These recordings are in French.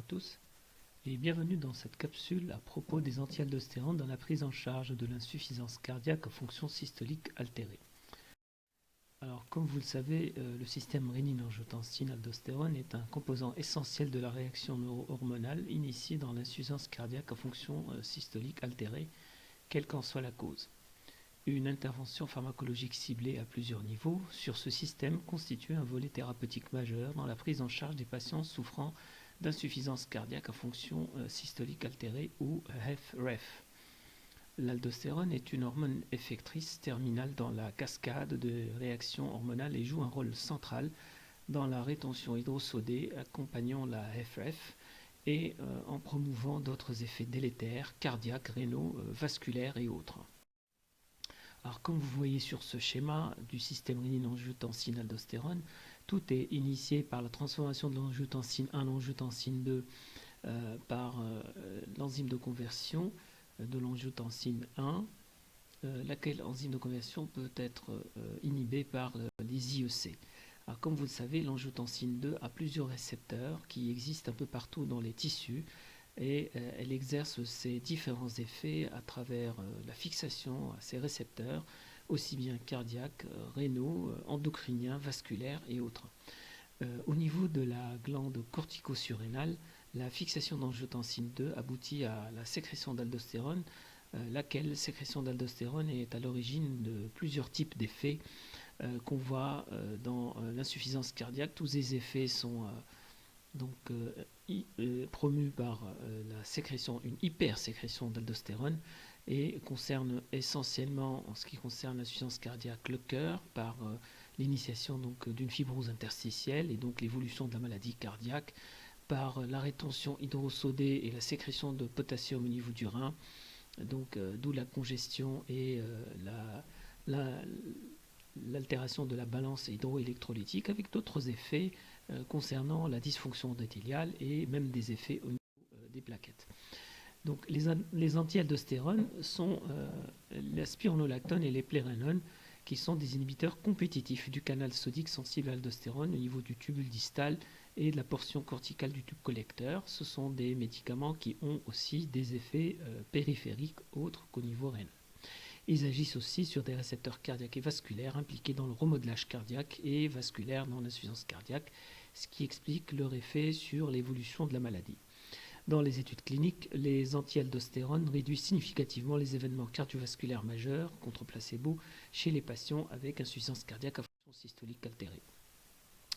à tous et bienvenue dans cette capsule à propos des antialdostérones dans la prise en charge de l'insuffisance cardiaque à fonction systolique altérée. Alors, comme vous le savez, le système rénine-angiotensin-aldostérone est un composant essentiel de la réaction neuro-hormonale initiée dans l'insuffisance cardiaque à fonction systolique altérée, quelle qu'en soit la cause. Une intervention pharmacologique ciblée à plusieurs niveaux sur ce système constitue un volet thérapeutique majeur dans la prise en charge des patients souffrant d'insuffisance cardiaque à fonction systolique altérée ou HFrEF. L'aldostérone est une hormone effectrice terminale dans la cascade de réactions hormonales et joue un rôle central dans la rétention hydrosodée accompagnant la HFrEF et en promouvant d'autres effets délétères cardiaques, rénaux, vasculaires et autres. Alors, comme vous voyez sur ce schéma du système rénine-angiotensin-aldostérone, tout est initié par la transformation de l'angiotensine 1 en angiotensine 2 par l'enzyme de conversion de l'angiotensine 1, laquelle enzyme de conversion peut être inhibée par les IEC. Alors, comme vous le savez, l'angiotensine 2 a plusieurs récepteurs qui existent un peu partout dans les tissus et elle exerce ses différents effets à travers la fixation à ces récepteurs, aussi bien cardiaques, rénaux, endocriniens, vasculaires et autres. Au niveau de la glande cortico-surrénale, la fixation d'angiotensine 2 aboutit à la sécrétion d'aldostérone, laquelle sécrétion d'aldostérone est à l'origine de plusieurs types d'effets qu'on voit dans l'insuffisance cardiaque. Tous ces effets sont promu par la sécrétion, une hypersécrétion d'aldostérone et concerne essentiellement, en ce qui concerne l'insuffisance cardiaque, le cœur par l'initiation d'une fibrose interstitielle et donc l'évolution de la maladie cardiaque, par la rétention hydrosodée et la sécrétion de potassium au niveau du rein, donc d'où la congestion et l'altération de la balance hydroélectrolytique avec d'autres effets concernant la dysfonction endothéliale et même des effets au niveau des plaquettes. Donc les antialdostérones sont la spironolactone et les plérénones qui sont des inhibiteurs compétitifs du canal sodique sensible à l'aldostérone au niveau du tubule distal et de la portion corticale du tube collecteur. Ce sont des médicaments qui ont aussi des effets périphériques autres qu'au niveau rénal. Ils agissent aussi sur des récepteurs cardiaques et vasculaires impliqués dans le remodelage cardiaque et vasculaire dans l'insuffisance cardiaque, ce qui explique leur effet sur l'évolution de la maladie. Dans les études cliniques, les antialdostérones réduisent significativement les événements cardiovasculaires majeurs contre placebo chez les patients avec insuffisance cardiaque à fonction systolique altérée.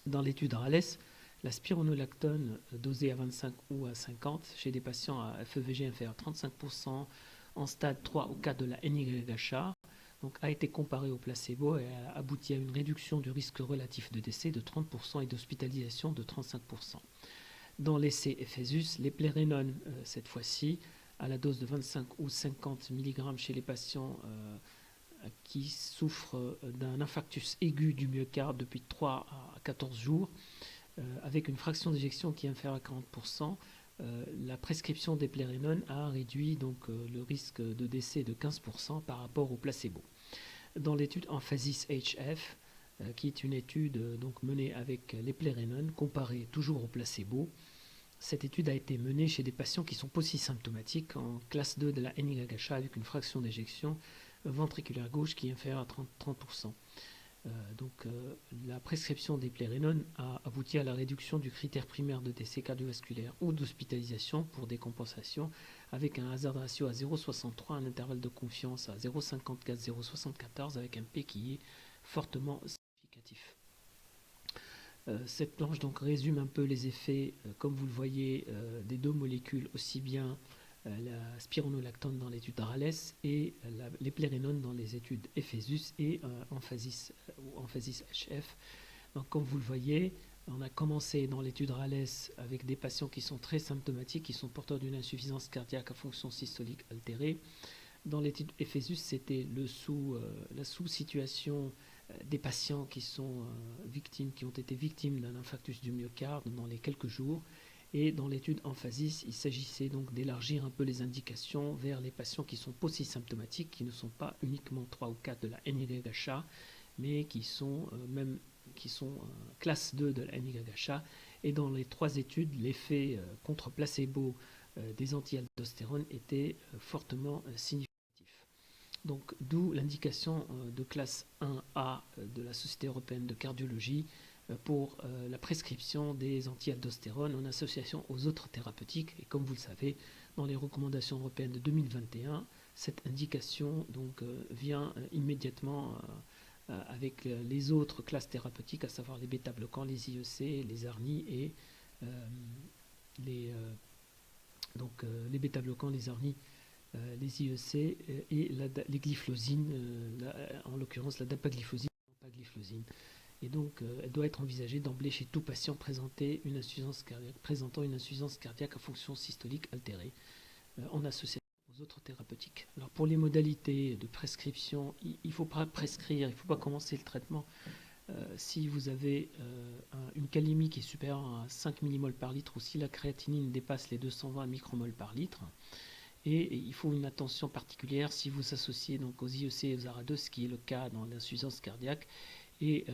Dans l'étude RALES, la spironolactone dosée à 25 ou à 50 chez des patients à FEVG inférieur à 35% en stade 3 ou 4 de la NYHA a été comparée au placebo et a abouti à une réduction du risque relatif de décès de 30% et d'hospitalisation de 35%. Dans l'essai EPHESUS, les plérénones, cette fois-ci, à la dose de 25 ou 50 mg chez les patients qui souffrent d'un infarctus aigu du myocarde depuis 3 à 14 jours, avec une fraction d'éjection qui est inférieure à 40%, la prescription des plérénones a réduit le risque de décès de 15% par rapport au placebo. Dans l'étude Emphasis HF, qui est une étude menée avec les plérénones comparée toujours au placebo, cette étude a été menée chez des patients qui sont polysymptomatiques en classe 2 de la NYHA avec une fraction d'éjection ventriculaire gauche qui est inférieure à 30%. La prescription des plérénones a abouti à la réduction du critère primaire de décès cardiovasculaire ou d'hospitalisation pour décompensation avec un hazard ratio à 0,63, un intervalle de confiance à 0,54-0,74 avec un P qui est fortement significatif. Cette planche résume un peu les effets, comme vous le voyez, des deux molécules, aussi bien la spironolactone dans l'étude RALES et les plérénones dans les études EPHESUS et Emphasis HF. Donc, comme vous le voyez, on a commencé dans l'étude RALES avec des patients qui sont très symptomatiques, qui sont porteurs d'une insuffisance cardiaque à fonction systolique altérée. Dans l'étude EPHESUS, c'était la sous-situation des patients qui sont qui ont été victimes d'un infarctus du myocarde dans les quelques jours. Et dans l'étude Emphasis, il s'agissait donc d'élargir un peu les indications vers les patients qui sont polysymptomatiques, qui ne sont pas uniquement 3 ou 4 de la NYHA, mais qui sont classe 2 de la NYHA Et dans les 3 études, l'effet contre placebo des anti-aldostérone était fortement significatif. Donc, d'où l'indication de classe 1A de la Société européenne de cardiologie pour la prescription des anti-aldostérone en association aux autres thérapeutiques. Et comme vous le savez, dans les recommandations européennes de 2021, cette indication donc, vient immédiatement avec les autres classes thérapeutiques, à savoir les bêta-bloquants, les IEC, les ARNI et les, les bêta-bloquants, les ARNI, les IEC et les glyphlosines, en l'occurrence la dapagliflozine, et donc elle doit être envisagée d'emblée chez tout patient présentant une insuffisance cardiaque à fonction systolique altérée en association aux autres thérapeutiques. Alors pour les modalités de prescription, il ne faut pas prescrire, il ne faut pas commencer le traitement si vous avez une calémie qui est supérieure à 5 millimoles par litre ou si la créatinine dépasse les 220 micromoles par litre. Et il faut une attention particulière si vous associez donc aux IEC et aux ARA2, ce qui est le cas dans l'insuffisance cardiaque, et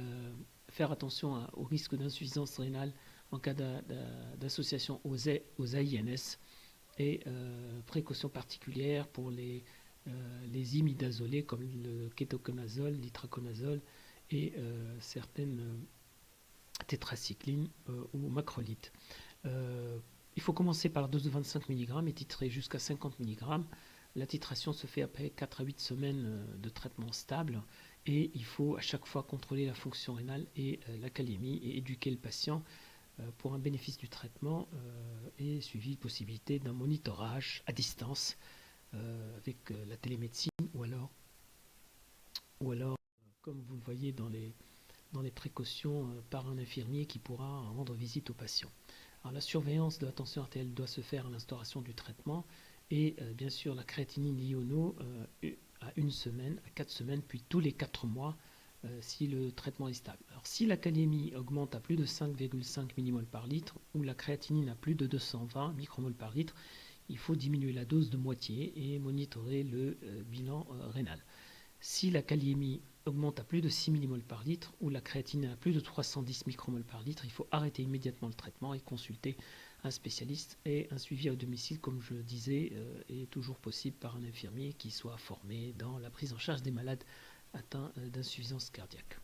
faire attention au risque d'insuffisance rénale en cas d'association aux AINS, et précautions particulières pour les imidazolés comme le kétoconazole, l'itraconazole et certaines tétracyclines ou macrolides. Il faut commencer par la dose de 25 mg et titrer jusqu'à 50 mg. La titration se fait après 4 à 8 semaines de traitement stable et il faut à chaque fois contrôler la fonction rénale et la calémie et éduquer le patient pour un bénéfice du traitement et suivi possibilité d'un monitorage à distance avec la télémédecine ou alors comme vous le voyez dans les précautions par un infirmier qui pourra rendre visite au patient. Alors, la surveillance de la tension artérielle doit se faire à l'instauration du traitement et bien sûr la créatinine l'iono à 1 semaine, à 4 semaines, puis tous les 4 mois si le traitement est stable. Alors, si la calémie augmente à plus de 5,5 millimoles par litre ou la créatinine à plus de 220 micromoles par litre, il faut diminuer la dose de moitié et monitorer le bilan rénal. Si la calémie augmente à plus de 6 millimoles par litre ou la créatinine à plus de 310 micromoles par litre, il faut arrêter immédiatement le traitement et consulter un spécialiste, et un suivi à domicile, comme je le disais, est toujours possible par un infirmier qui soit formé dans la prise en charge des malades atteints d'insuffisance cardiaque.